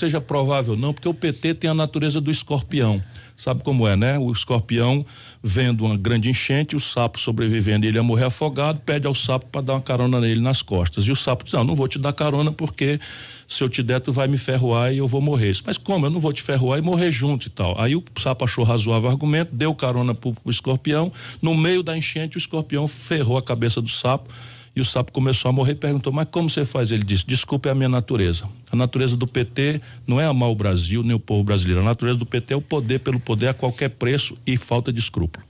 seja provável não, porque o PT tem a natureza do escorpião. Sabe como é, né? O escorpião vendo uma grande enchente, o sapo sobrevivendo, ele ia morrer afogado, pede ao sapo para dar uma carona nele nas costas. E o sapo diz: não vou te dar carona porque se eu te der tu vai me ferroar e eu vou morrer. Mas como? Eu não vou te ferroar e morrer junto e tal. Aí o sapo achou razoável o argumento, deu carona pro escorpião. No meio da enchente, o escorpião ferrou a cabeça do sapo. E o sapo começou a morrer e perguntou: mas como você faz? Ele disse: desculpe, é a minha natureza. A natureza do PT não é amar o Brasil nem o povo brasileiro. A natureza do PT é o poder pelo poder a qualquer preço e falta de escrúpulo.